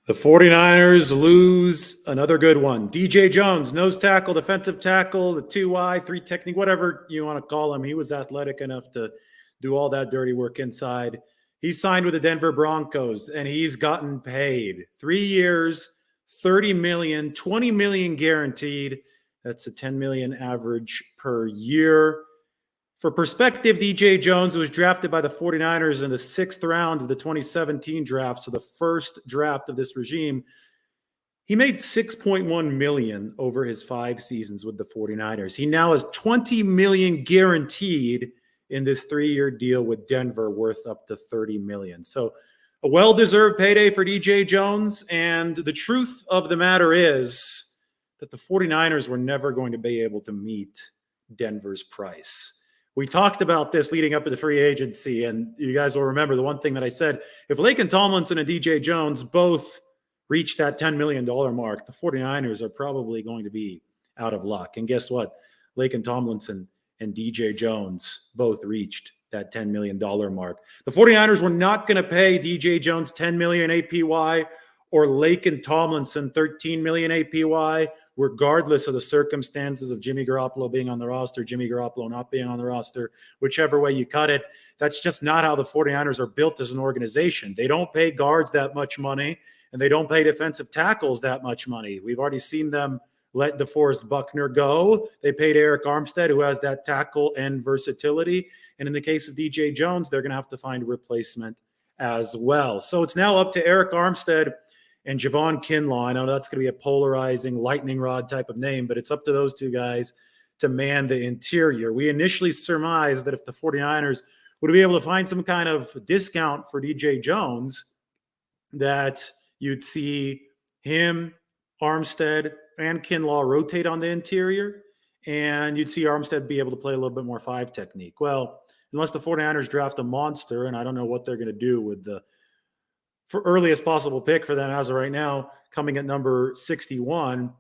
The 49ers lose another good one. DJ Jones, nose tackle, defensive tackle, the 2Y, 3 technique, whatever you want to call him. He was athletic enough to do all that dirty work inside. He signed with the Denver Broncos, and he's gotten paid. 3 years, $30 million, $20 million guaranteed. That's a $10 million average per year. For perspective, DJ Jones was drafted by the 49ers in the 6th round of the 2017 draft, so the first draft of this regime. He made $6.1 million over his 5 seasons with the 49ers. He now has $20 million guaranteed in this 3-year deal with Denver, worth up to $30 million. So a well-deserved payday for DJ Jones, and the truth of the matter is that the 49ers were never going to be able to meet Denver's price. We talked about this leading up to the free agency, and you guys will remember the one thing that I said, if Laken Tomlinson and DJ Jones both reach that $10 million mark, the 49ers are probably going to be out of luck. And guess what? Laken Tomlinson and DJ Jones both reached that $10 million mark. The 49ers were not going to pay DJ Jones $10 million APY or Laken Tomlinson $13 million APY, regardless of the circumstances of Jimmy Garoppolo being on the roster, Jimmy Garoppolo not being on the roster, whichever way you cut it. That's just not how the 49ers are built as an organization. They don't pay guards that much money, and they don't pay defensive tackles that much money. We've already seen them let DeForest Buckner go. They paid Eric Armstead, who has that tackle and versatility. And in the case of DJ Jones, they're going to have to find a replacement as well. So it's now up to Eric Armstead and Javon Kinlaw. I know that's going to be a polarizing lightning rod type of name, but it's up to those two guys to man the interior. We initially surmised that if the 49ers would be able to find some kind of discount for DJ Jones, that you'd see him, Armstead, and Kinlaw rotate on the interior, and you'd see Armstead be able to play a little bit more 5 technique. Well, unless the 49ers draft a monster, and I don't know what they're going to do with the for earliest possible pick for them as of right now, coming at number 61,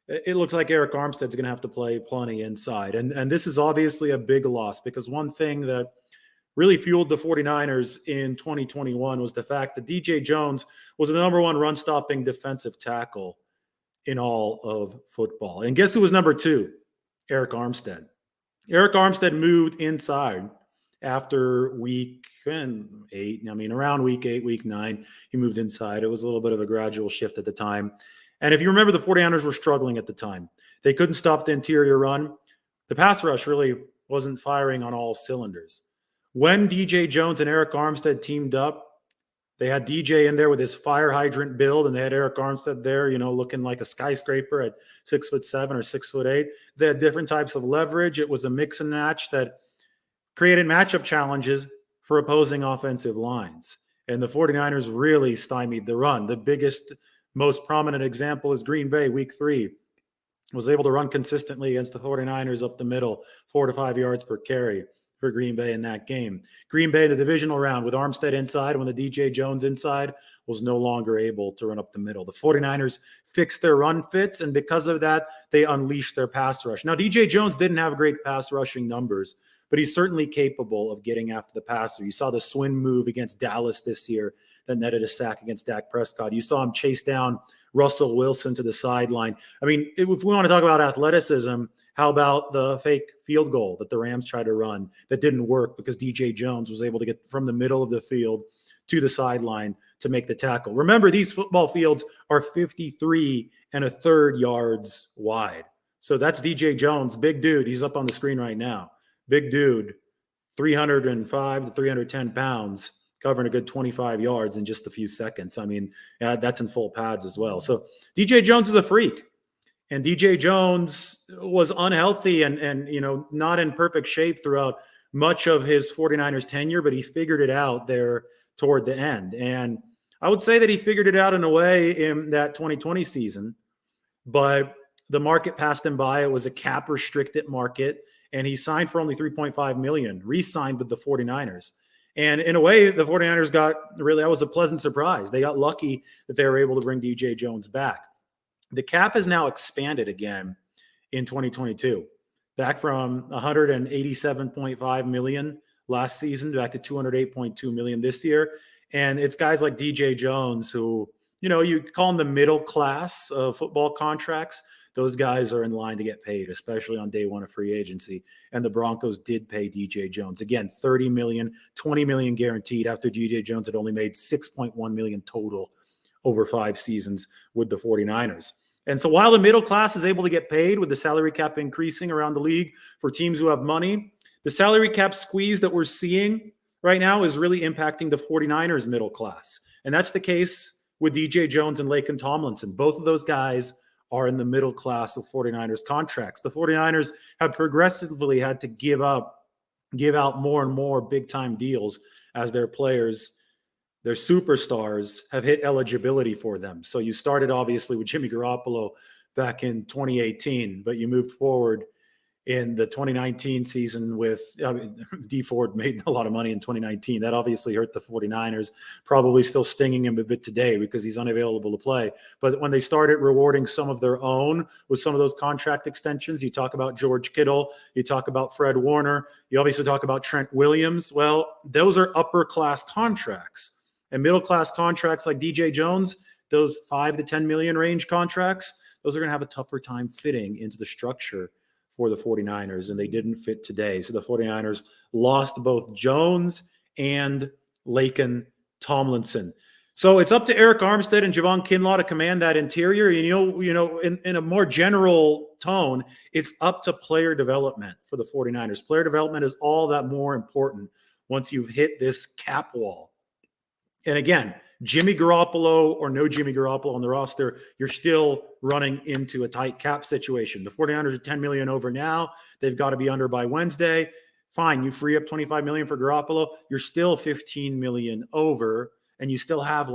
it looks like Eric Armstead's going to have to play plenty inside. And this is obviously a big loss, because one thing that really fueled the 49ers in 2021 was the fact that DJ Jones was the number 1 run-stopping defensive tackle in all of football. And guess who was number 2? Eric Armstead. Eric Armstead moved inside after week 8. I mean, around week 8, week 9, he moved inside. It was a little bit of a gradual shift at the time. And if you remember, the 49ers were struggling at the time. They couldn't stop the interior run. The pass rush really wasn't firing on all cylinders. When DJ Jones and Eric Armstead teamed up, they had DJ in there with his fire hydrant build, and they had Eric Armstead there, looking like a skyscraper at 6'7" or 6'8". They had different types of leverage. It was a mix and match that created matchup challenges for opposing offensive lines. And the 49ers really stymied the run. The biggest, most prominent example is Green Bay, week 3. Was able to run consistently against the 49ers up the middle, 4 to 5 yards per carry for Green Bay in that game. Green Bay in the divisional round with Armstead inside, when the DJ Jones inside, was no longer able to run up the middle. The 49ers fixed their run fits, and because of that, they unleashed their pass rush. Now, DJ Jones didn't have great pass rushing numbers, but he's certainly capable of getting after the passer. You saw the swing move against Dallas this year that netted a sack against Dak Prescott. You saw him chase down Russell Wilson to the sideline. I mean, if we want to talk about athleticism, how about the fake field goal that the Rams tried to run that didn't work because DJ Jones was able to get from the middle of the field to the sideline to make the tackle? Remember, these football fields are 53 1/3 yards wide. So that's DJ Jones, big dude. He's up on the screen right now. Big dude, 305 to 310 pounds, covering a good 25 yards in just a few seconds. I mean, that's in full pads as well. So DJ Jones is a freak. And DJ Jones was unhealthy and not in perfect shape throughout much of his 49ers tenure, but he figured it out there toward the end. And I would say that he figured it out in a way in that 2020 season, but the market passed him by. It was a cap restricted market, and he signed for only $3.5 million, re-signed with the 49ers. And in a way, the 49ers that was a pleasant surprise. They got lucky that they were able to bring DJ Jones back. The cap has now expanded again in 2022, back from $187.5 million last season back to $208.2 million this year. And it's guys like DJ Jones who you call them the middle class of football contracts. Those guys are in line to get paid, especially on day one of free agency. And the Broncos did pay DJ Jones. Again, $30 million, $20 million guaranteed after DJ Jones had only made $6.1 million total over 5 seasons with the 49ers. And so while the middle class is able to get paid with the salary cap increasing around the league for teams who have money, the salary cap squeeze that we're seeing right now is really impacting the 49ers middle class. And that's the case with DJ Jones and Laken Tomlinson. Both of those guys are in the middle class of 49ers contracts. The 49ers have progressively had to give out more and more big-time deals as their players, their superstars, have hit eligibility for them. So you started obviously with Jimmy Garoppolo back in 2018, but you moved forward in the 2019 season with D Ford made a lot of money in 2019. That obviously hurt the 49ers, probably still stinging him a bit today because he's unavailable to play. But when they started rewarding some of their own with some of those contract extensions, you talk about George Kittle, you talk about Fred Warner, you obviously talk about Trent Williams. Well, those are upper class contracts. And middle class contracts like DJ Jones, those $5 to $10 million range contracts, those are going to have a tougher time fitting into the structure for the 49ers, and they didn't fit today. So the 49ers lost both Jones and Laken Tomlinson. So it's up to Eric Armstead and Javon Kinlaw to command that interior. In a more general tone, it's up to player development for the 49ers. Player development is all that more important once you've hit this cap wall. And again, Jimmy Garoppolo or no Jimmy Garoppolo on the roster, you're still running into a tight cap situation. The 49ers are $10 million over now. They've got to be under by Wednesday. Fine, you free up $25 million for Garoppolo. You're still $15 million over, and you still have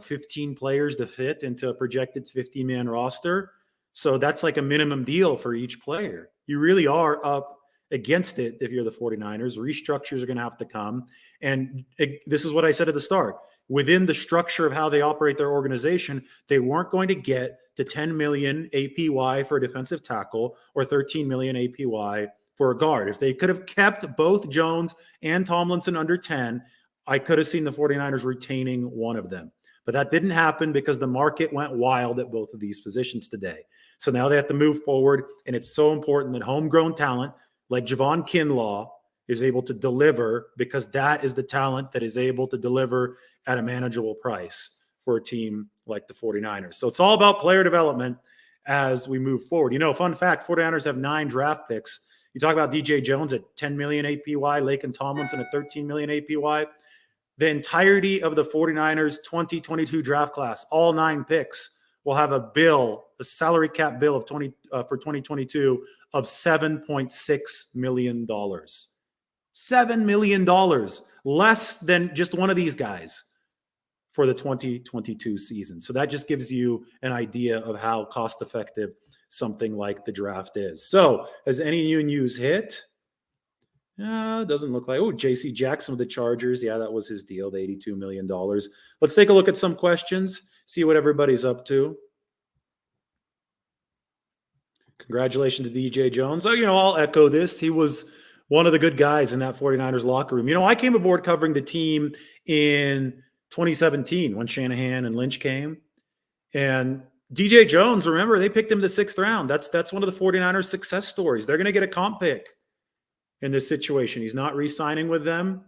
15 players to fit into a projected 50-man roster. So that's like a minimum deal for each player. You really are up against it if you're the 49ers. Restructures are going to have to come. And this is what I said at the start. Within the structure of how they operate their organization, they weren't going to get to $10 million APY for a defensive tackle or $13 million APY for a guard. If they could have kept both Jones and Tomlinson under 10, I could have seen the 49ers retaining one of them. But that didn't happen because the market went wild at both of these positions today. So now they have to move forward, and it's so important that homegrown talent like Javon Kinlaw is able to deliver, because that is the talent that is able to deliver at a manageable price for a team like the 49ers. So it's all about player development as we move forward. Fun fact, 49ers have 9 draft picks. You talk about DJ Jones at $10 million APY, Laken Tomlinson at $13 million APY. The entirety of the 49ers 2022 draft class, all 9 picks, will have a salary cap bill of for 2022 of $7.6 million. $7 million, less than just one of these guys for the 2022 season. So that just gives you an idea of how cost effective something like the draft is. So has any new news hit? It doesn't look like. JC Jackson with the Chargers. Yeah, that was his deal, the $82 million. Let's take a look at some questions, see what everybody's up to. Congratulations to DJ Jones. I'll echo this. He was one of the good guys in that 49ers locker room. I came aboard covering the team in 2017 when Shanahan and Lynch came. And DJ Jones, remember, they picked him the 6th round. That's one of the 49ers success stories. They're going to get a comp pick in this situation. He's not re-signing with them.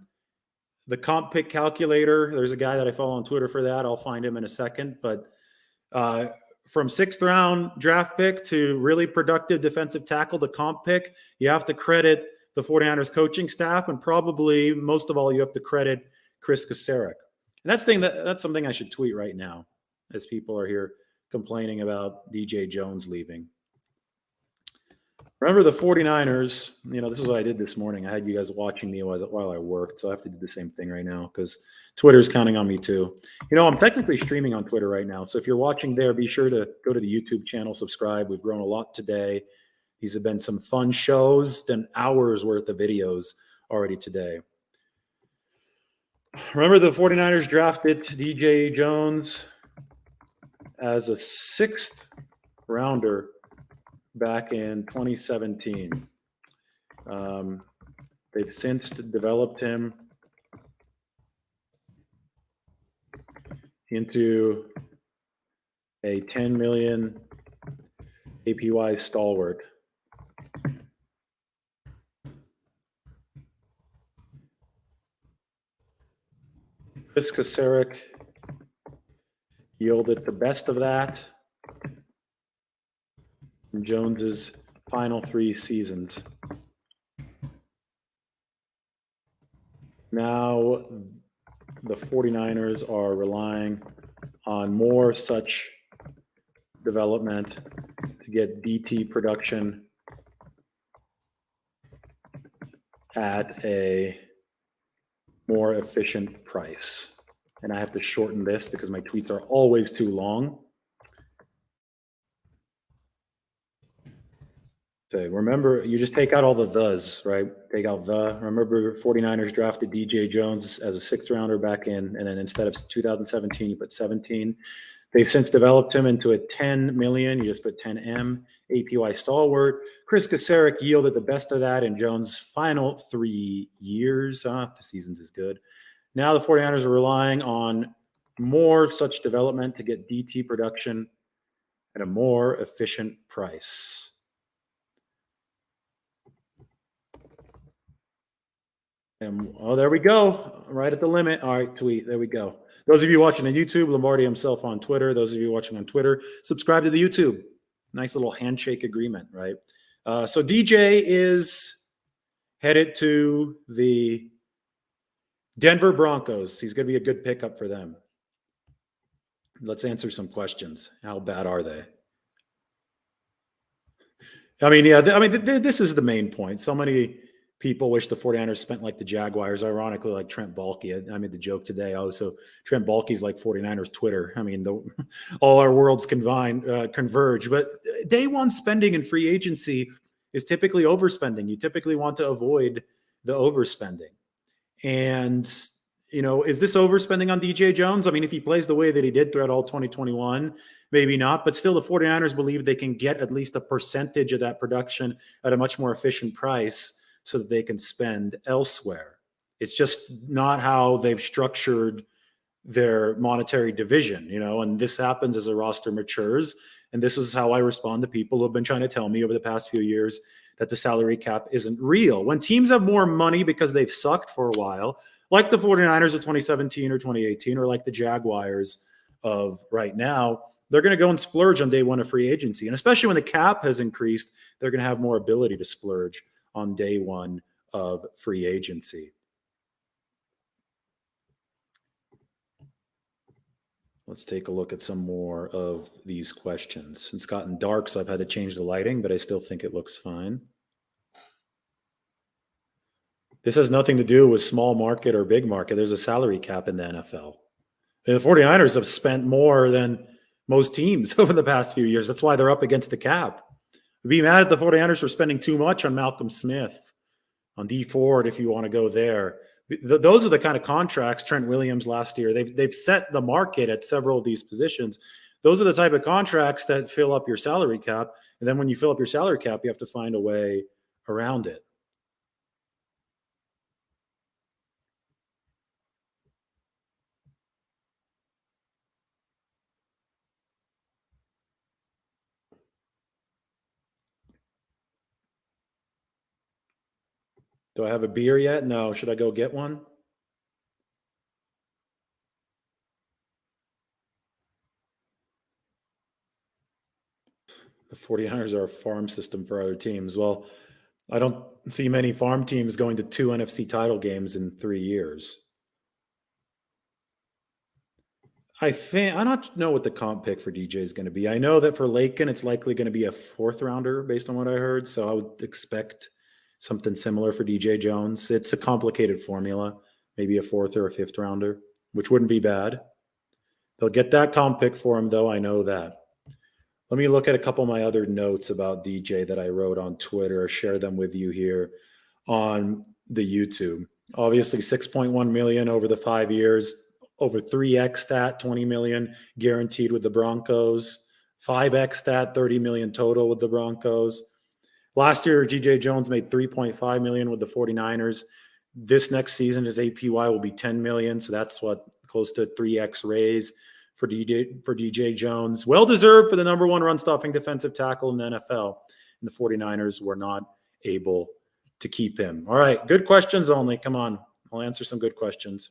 The comp pick calculator, there's a guy that I follow on Twitter for that. I'll find him in a second. But from 6th round draft pick to really productive defensive tackle, the comp pick, you have to credit the 49ers coaching staff, and probably most of all, you have to credit Chris Kasarik. And that's something I should tweet right now as people are here complaining about DJ Jones leaving. Remember the 49ers, this is what I did this morning. I had you guys watching me while I worked, so I have to do the same thing right now because Twitter's counting on me too. I'm technically streaming on Twitter right now, so if you're watching there, be sure to go to the YouTube channel, subscribe. We've grown a lot today. These have been some fun shows, then hours worth of videos already today. Remember the 49ers drafted DJ Jones as a 6th rounder back in 2017. They've since developed him into a 10 million APY stalwart. Chris Kasarik yielded the best of that in Jones's final 3 seasons. Now the 49ers are relying on more such development to get DT production at a more efficient price. And I have to shorten this because my tweets are always too long. So remember, you just take out all the thes, right? Take out the. Remember, 49ers drafted DJ Jones as a 6th rounder back in, and then instead of 2017, you put 17. They've since developed him into a 10 million. You just put 10M APY stalwart. Chris Kasarik yielded the best of that in Jones' final 3 years. The seasons is good. Now the 49ers are relying on more such development to get DT production at a more efficient price. And there we go. Right at the limit. All right, tweet. There we go. Those of you watching on YouTube, Lombardi himself on Twitter. Those of you watching on Twitter, subscribe to the YouTube. Nice little handshake agreement, right? So DJ is headed to the Denver Broncos. He's going to be a good pickup for them. Let's answer some questions. How bad are they? I mean, yeah, this is the main point. So many people wish the 49ers spent like the Jaguars, ironically, like Trent Baalke. I made the joke today. Oh, so Trent Baalke's like 49ers Twitter. I mean, all our worlds converge. But day one spending in free agency is typically overspending. You typically want to avoid the overspending. And, you know, is this overspending on DJ Jones? I mean, if he plays the way that he did throughout all 2021, maybe not. But still, the 49ers believe they can get at least a percentage of that production at a much more efficient price so that they can spend elsewhere. It's just not how they've structured their monetary division, you know, and this happens as a roster matures. And this is how I respond to people who have been trying to tell me over the past few years that the salary cap isn't real. When teams have more money because they've sucked for a while, like the 49ers of 2017 or 2018, or like the Jaguars of right now, they're going to go and splurge on day one of free agency. And especially when the cap has increased, they're going to have more ability to splurge on day one of free agency. Let's take a look at some more of these questions. It's gotten dark, so I've had to change the lighting, but I still think it looks fine. This has nothing to do with small market or big market. There's a salary cap in the NFL. And the 49ers have spent more than most teams over the past few years. That's why they're up against the cap. Be mad at the 49ers for spending too much on Malcolm Smith, on D Ford, if you want to go there. Those are the kind of contracts. Trent Williams last year, they've set the market at several of these positions. Those are the type of contracts that fill up your salary cap. And then when you fill up your salary cap, you have to find a way around it. Do I have a beer yet? No. Should I go get one? The 49ers are a farm system for other teams. Well, I don't see many farm teams going to 2 NFC title games in 3 years. I don't know what the comp pick for DJ is going to be. I know that for Lakin, it's likely going to be a 4th rounder based on what I heard. So I would expect something similar for DJ Jones. It's a complicated formula, maybe a 4th or a 5th rounder, which wouldn't be bad. They'll get that comp pick for him, though. I know that. Let me look at a couple of my other notes about DJ that I wrote on Twitter, share them with you here on the YouTube. Obviously, 6.1 million over the 5 years, over 3x that, 20 million guaranteed with the Broncos, 5x that, 30 million total with the Broncos. Last year, DJ Jones made 3.5 million with the 49ers. This next season, his APY will be 10 million. So that's close to 3x raise. for DJ Jones. Well deserved for the number one run stopping defensive tackle in the NFL. And the 49ers were not able to keep him. All right, good questions only. Come on, I'll answer some good questions.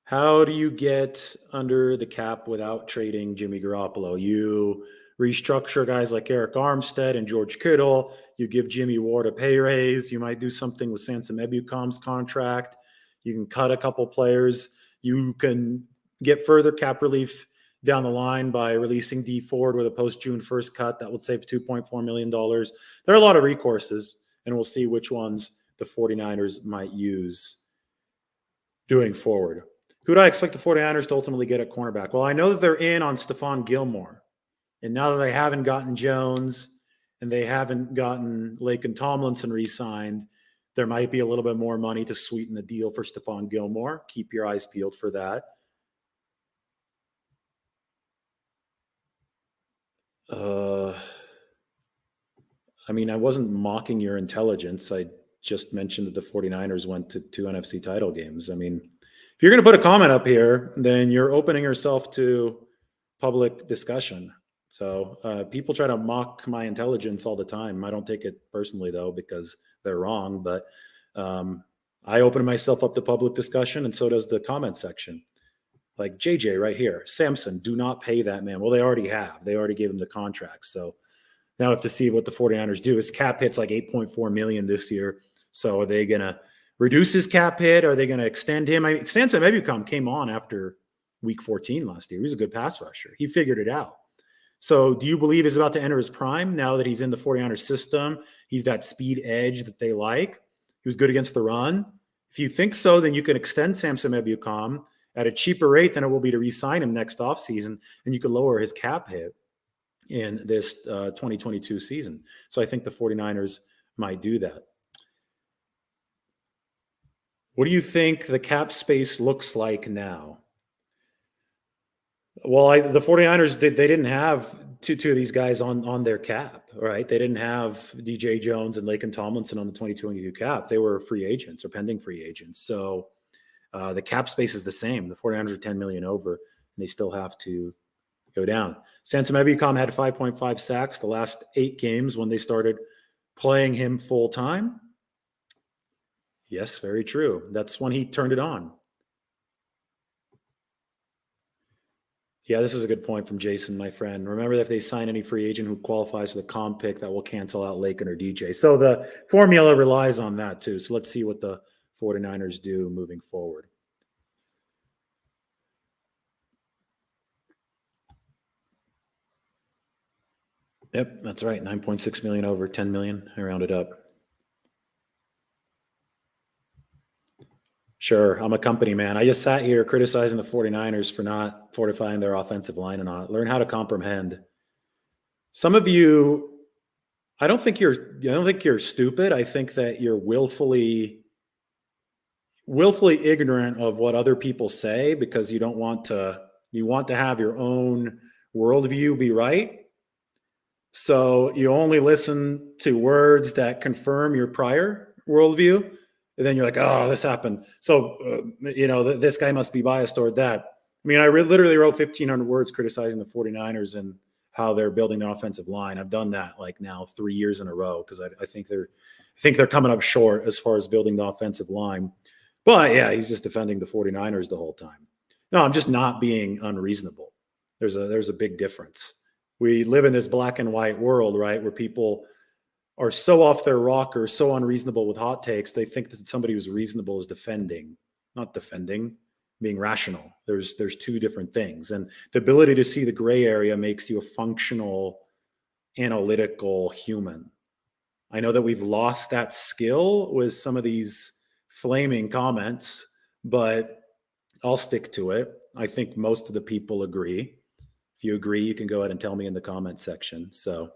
How do you get under the cap without trading Jimmy Garoppolo? You restructure guys like Eric Armstead and George Kittle. You give Jimmy Ward a pay raise. You might do something with Sansom Ebukam's contract. You can cut a couple players. You can get further cap relief down the line by releasing D Ford with a post-June 1st cut. That would save $2.4 million. There are a lot of recourses, and we'll see which ones the 49ers might use doing forward. Who do I expect the 49ers to ultimately get at cornerback? Well, I know that they're in on Stephon Gilmore. And now that they haven't gotten Jones and they haven't gotten Laken Tomlinson re-signed, there might be a little bit more money to sweeten the deal for Stephon Gilmore. Keep your eyes peeled for that. I mean, I wasn't mocking your intelligence. I just mentioned that the 49ers went to 2 NFC title games. I mean, if you're going to put a comment up here, then you're opening yourself to public discussion. So people try to mock my intelligence all the time. I don't take it personally, though, because they're wrong. But I open myself up to public discussion, and so does the comment section. Like JJ right here, Samson, do not pay that man. Well, they already have. They already gave him the contract. So now we have to see what the 49ers do. His cap hit's like $8.4 million this year. So are they going to reduce his cap hit? Are they going to extend him? I mean, Sansom Ebukam came on after week 14 last year. He was a good pass rusher. He figured it out. So do you believe he's about to enter his prime now that he's in the 49ers system? He's that speed edge that they like. He was good against the run. If you think so, then you can extend Sansom Ebukam at a cheaper rate than it will be to re-sign him next offseason, and you could lower his cap hit in this 2022 season. So I think the 49ers might do that. What do you think the cap space looks like now? Well, the 49ers, they didn't have two of these guys on their cap, right? They didn't have DJ Jones and Laken Tomlinson on the 2022 cap. They were free agents or pending free agents. So the cap space is the same. The 49ers are 10 million over, and they still have to go down. Sansom Ebukam had 5.5 sacks the last 8 games when they started playing him full time. Yes, very true. That's when he turned it on. Yeah, this is a good point from Jason, my friend. Remember that if they sign any free agent who qualifies for the comp pick, that will cancel out Laken or DJ. So the formula relies on that too. So let's see what the 49ers do moving forward. Yep, that's right. 9.6 million over 10 million. I rounded up. Sure, I'm a company man. I just sat here criticizing the 49ers for not fortifying their offensive line and not learn how to comprehend. Some of you, I don't think you're stupid. I think that you're willfully ignorant of what other people say because you want to have your own worldview be right. So you only listen to words that confirm your prior worldview. And then you're like, oh, this happened. So, this guy must be biased toward that. I mean, I literally wrote 1,500 words criticizing the 49ers and how they're building their offensive line. I've done that like now 3 years in a row because I think they're coming up short as far as building the offensive line. But yeah, he's just defending the 49ers the whole time. No, I'm just not being unreasonable. There's a big difference. We live in this black and white world, right, where people are so off their rocker, so unreasonable with hot takes, they think that somebody who's reasonable is not defending, being rational. There's 2 different things. And the ability to see the gray area makes you a functional, analytical human. I know that we've lost that skill with some of these flaming comments, but I'll stick to it. I think most of the people agree. If you agree, you can go ahead and tell me in the comment section. So,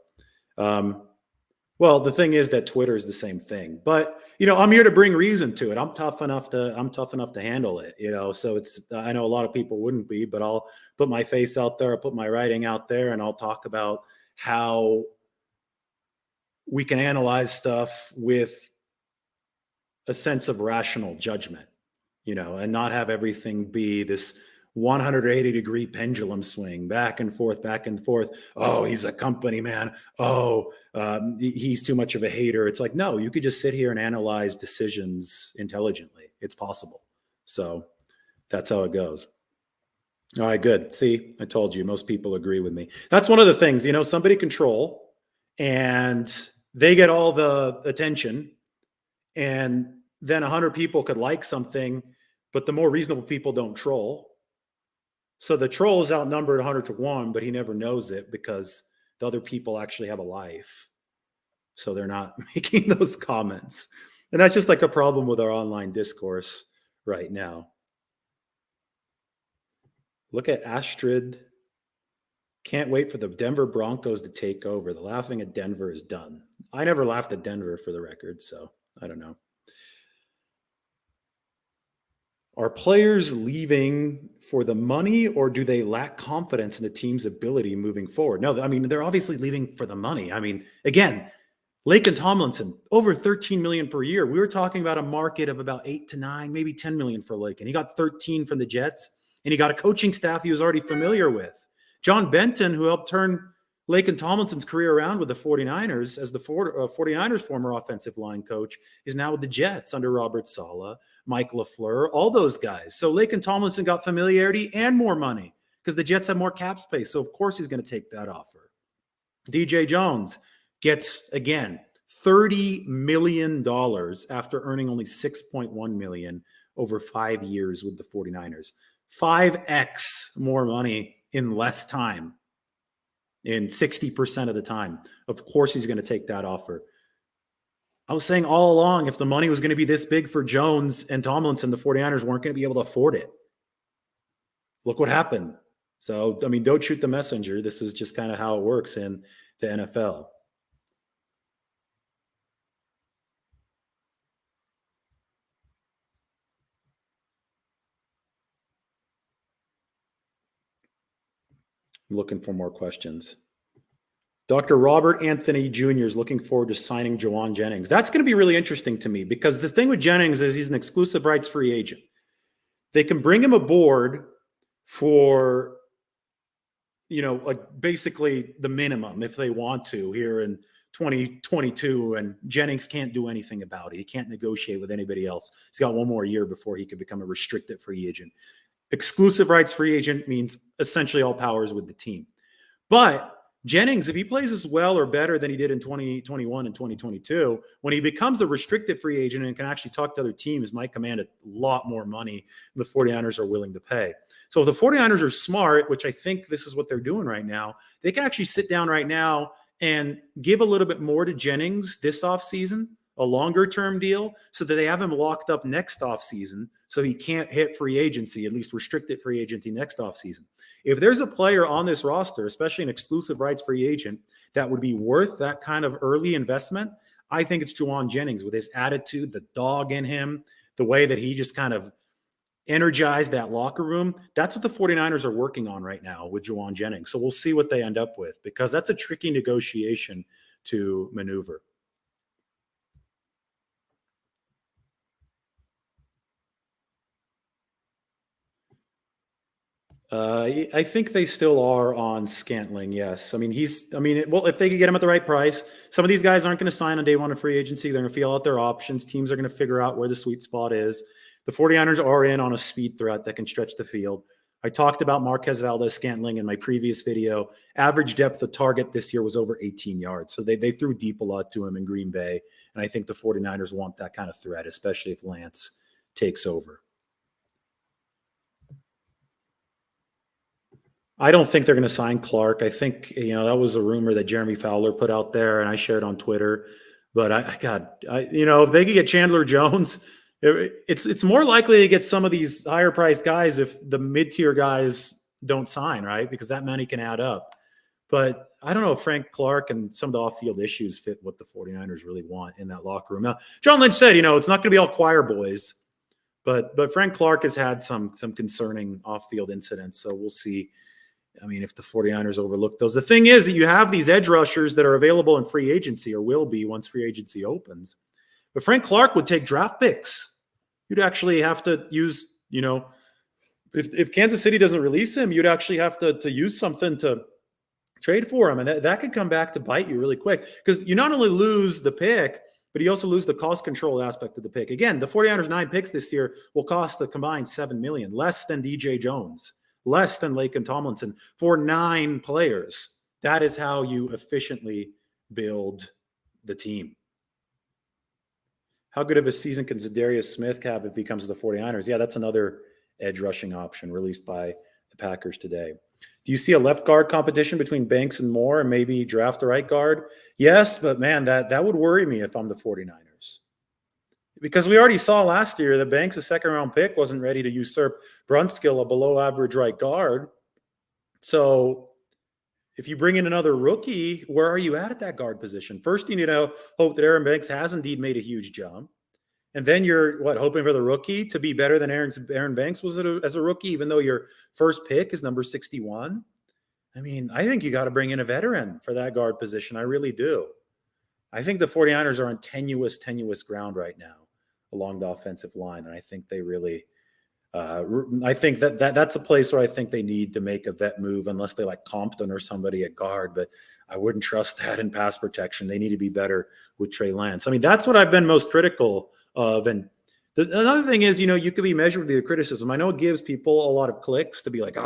well, the thing is that Twitter is the same thing, but I'm here to bring reason to it. I'm tough enough to handle it, so I know a lot of people wouldn't be, but I'll put my face out there. I'll put my writing out there, and I'll talk about how we can analyze stuff with a sense of rational judgment. and not have everything be this 180-degree pendulum swing back and forth, back and forth. Oh, he's a company man. Oh, he's too much of a hater. It's like, no, you could just sit here and analyze decisions intelligently. It's possible. So that's how it goes. All right, good. See, I told you, most people agree with me. That's one of the things, somebody control and they get all the attention, and then 100 people could like something, but the more reasonable people don't troll. So the troll is outnumbered 100 to 1, but he never knows it because the other people actually have a life. So they're not making those comments. And that's just like a problem with our online discourse right now. Look at Astrid. Can't wait for the Denver Broncos to take over. The laughing at Denver is done. I never laughed at Denver, for the record, so I don't know. Are players leaving for the money, or do they lack confidence in the team's ability moving forward? No, I mean, they're obviously leaving for the money. I mean, again, Laken Tomlinson, over $13 million per year. We were talking about a market of about 8 to 9, maybe 10 million for Laken. He got 13 from the Jets, and he got a coaching staff he was already familiar with. John Benton, who helped turn Laken Tomlinson's career around with the 49ers as the 49ers former offensive line coach, is now with the Jets under Robert Saleh, Mike LaFleur, all those guys. So Laken Tomlinson got familiarity and more money because the Jets have more cap space. So of course he's going to take that offer. DJ Jones gets, again, $30 million after earning only $6.1 million over 5 years with the 49ers. 5x more money in less time, in 60% of the time. Of course he's going to take that offer. I was saying all along, if the money was going to be this big for Jones and Tomlinson, the 49ers weren't going to be able to afford it. Look what happened. So, I mean, don't shoot the messenger. This is just kind of how it works in the NFL. I'm looking for more questions. Dr. Robert Anthony Jr. is looking forward to signing Juwan Jennings. That's going to be really interesting to me because the thing with Jennings is he's an exclusive rights free agent. They can bring him aboard for, like basically the minimum if they want to here in 2022, and Jennings can't do anything about it. He can't negotiate with anybody else. He's got one more year before he can become a restricted free agent. Exclusive rights free agent means essentially all powers with the team. But Jennings, if he plays as well or better than he did in 2021 and 2022, when he becomes a restricted free agent and can actually talk to other teams, might command a lot more money than the 49ers are willing to pay. So if the 49ers are smart, which I think this is what they're doing right now, they can actually sit down right now and give a little bit more to Jennings this offseason, a longer-term deal, so that they have him locked up next offseason so he can't hit free agency, at least restricted free agency next offseason. If there's a player on this roster, especially an exclusive rights free agent, that would be worth that kind of early investment, I think it's Juwan Jennings with his attitude, the dog in him, the way that he just kind of energized that locker room. That's what the 49ers are working on right now with Juwan Jennings. So we'll see what they end up with because that's a tricky negotiation to maneuver. I think they still are on Scantling. Yes. I mean, if they could get him at the right price, some of these guys aren't going to sign on day one of free agency. They're going to feel out their options. Teams are going to figure out where the sweet spot is. The 49ers are in on a speed threat that can stretch the field. I talked about Marquez Valdes-Scantling in my previous video. Average depth of target this year was over 18 yards. So they threw deep a lot to him in Green Bay. And I think the 49ers want that kind of threat, especially if Lance takes over. I don't think they're going to sign Clark. I think, that was a rumor that Jeremy Fowler put out there and I shared on Twitter. But if they could get Chandler Jones, it's more likely to get some of these higher priced guys if the mid-tier guys don't sign, right? Because that money can add up. But I don't know if Frank Clark and some of the off-field issues fit what the 49ers really want in that locker room. Now, John Lynch said, it's not going to be all choir boys, but Frank Clark has had some concerning off-field incidents. So we'll see. I mean, if the 49ers overlook those. The thing is that you have these edge rushers that are available in free agency or will be once free agency opens. But Frank Clark would take draft picks. you'd actually have to use, if Kansas City doesn't release him, you'd actually have to use something to trade for him. And that could come back to bite you really quick, because you not only lose the pick, but you also lose the cost control aspect of the pick. Again, the 49ers 9 picks this year will cost a combined $7 million, less than DJ Jones, less than Laken Tomlinson, for 9 players. That is how you efficiently build the team. How good of a season can Zadarius Smith have if he comes to the 49ers? Yeah, that's another edge rushing option released by the Packers today. Do you see a left guard competition between Banks and Moore, and maybe draft a right guard? Yes, but man, that would worry me if I'm the 49ers. Because we already saw last year that Banks, a second-round pick, wasn't ready to usurp Brunskill, a below-average right guard. So if you bring in another rookie, where are you at that guard position? First, you need to hope that Aaron Banks has indeed made a huge jump. And then you're, hoping for the rookie to be better than Aaron Banks was as a rookie, even though your first pick is number 61? I mean, I think you got to bring in a veteran for that guard position. I really do. I think the 49ers are on tenuous ground right now along the offensive line. And I think they really I think that's a place where I think they need to make a vet move, unless they like Compton or somebody at guard. But I wouldn't trust that in pass protection. They need to be better with Trey Lance. I mean, that's what I've been most critical of. And another thing is, you could be measured with your criticism. I know it gives people a lot of clicks to be like,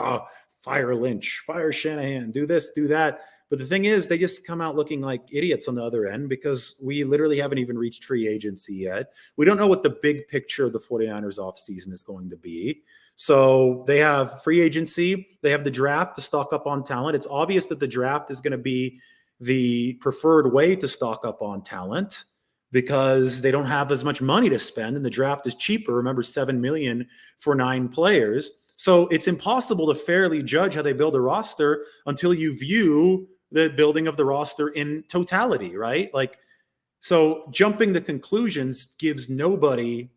fire Lynch, fire Shanahan, do this, do that. But the thing is, they just come out looking like idiots on the other end, because we literally haven't even reached free agency yet. We don't know what the big picture of the 49ers offseason is going to be. So they have free agency. They have the draft to stock up on talent. It's obvious that the draft is going to be the preferred way to stock up on talent, because they don't have as much money to spend, and the draft is cheaper. Remember, $7 million for 9 players. So it's impossible to fairly judge how they build a roster until you view the building of the roster in totality, right? So jumping to conclusions gives nobody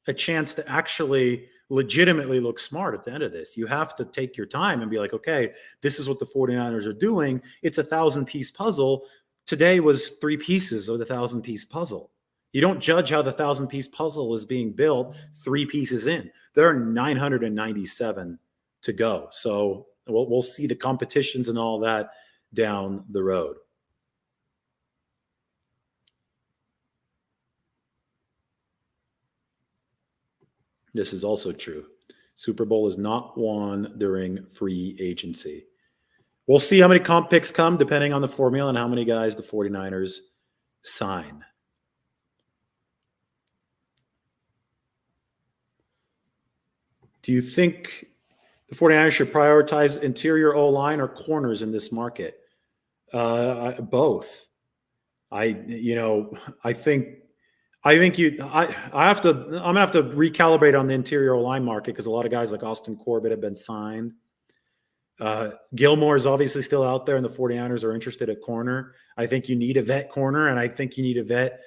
a chance to actually legitimately look smart at the end of this. You have to take your time and be like, okay, this is what the 49ers are doing. It's a 1,000-piece puzzle. Today was 3 pieces of the 1,000-piece puzzle. You don't judge how the 1,000-piece puzzle is being built 3 pieces in. There are 997 to go. So we'll see the competitions and all that down the road. This is also true. Super Bowl is not won during free agency. We'll see how many comp picks come depending on the formula and how many guys the 49ers sign. Do you think the 49ers should prioritize interior O-line or corners in this market? Both. I'm gonna have to recalibrate on the interior O-line market, because a lot of guys like Austin Corbett have been signed. Gilmore is obviously still out there, and the 49ers are interested at corner. I think you need a vet corner, and I think you need a vet,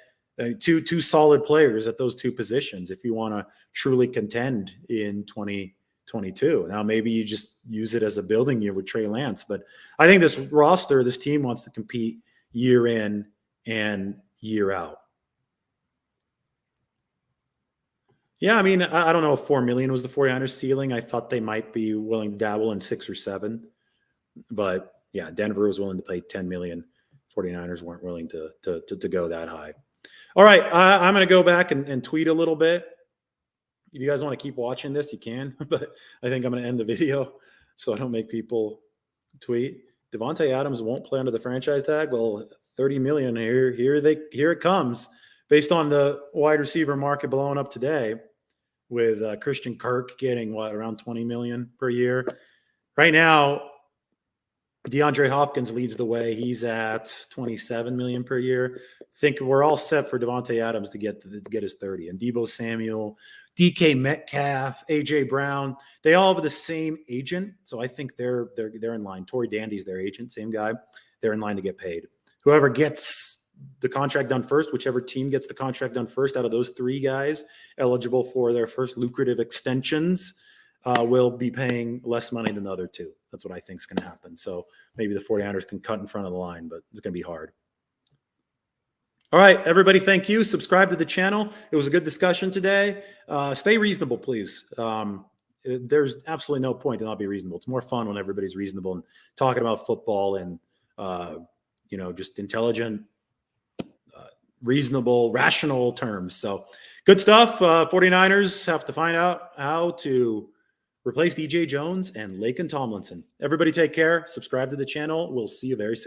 two solid players at those 2 positions if you want to truly contend in 2022. Now, maybe you just use it as a building year with Trey Lance, but I think this team wants to compete year in and year out. Yeah, I mean, I don't know if $4 million was the 49ers ceiling. I thought they might be willing to dabble in 6 or 7. But yeah, Denver was willing to pay $10 million. 49ers weren't willing to go that high. All right, I'm going to go back and tweet a little bit. If you guys want to keep watching this, you can. But I think I'm going to end the video so I don't make people tweet. Devante Adams won't play under the franchise tag. Well, $30 million here it comes, based on the wide receiver market blowing up today, with Christian Kirk getting around $20 million per year. Right now, DeAndre Hopkins leads the way. He's at $27 million per year. I think we're all set for Devante Adams to get his 30. And Deebo Samuel, DK Metcalf, AJ Brown, they all have the same agent. So I think they're in line. Torrey Dandy's their agent, same guy. They're in line to get paid. Whoever gets the contract done first, whichever team gets the contract done first out of those 3 guys eligible for their first lucrative extensions, will be paying less money than the other 2. That's what I think is going to happen. So maybe the 49ers can cut in front of the line, but it's going to be hard. All right, everybody, thank you. Subscribe to the channel. It was a good discussion today. Stay reasonable, please. There's absolutely no point to not be reasonable. It's more fun when everybody's reasonable and talking about football and, just intelligent, reasonable, rational terms. So good stuff. 49ers have to find out how to replace DJ Jones and Laken Tomlinson. Everybody take care. Subscribe to the channel. We'll see you very soon.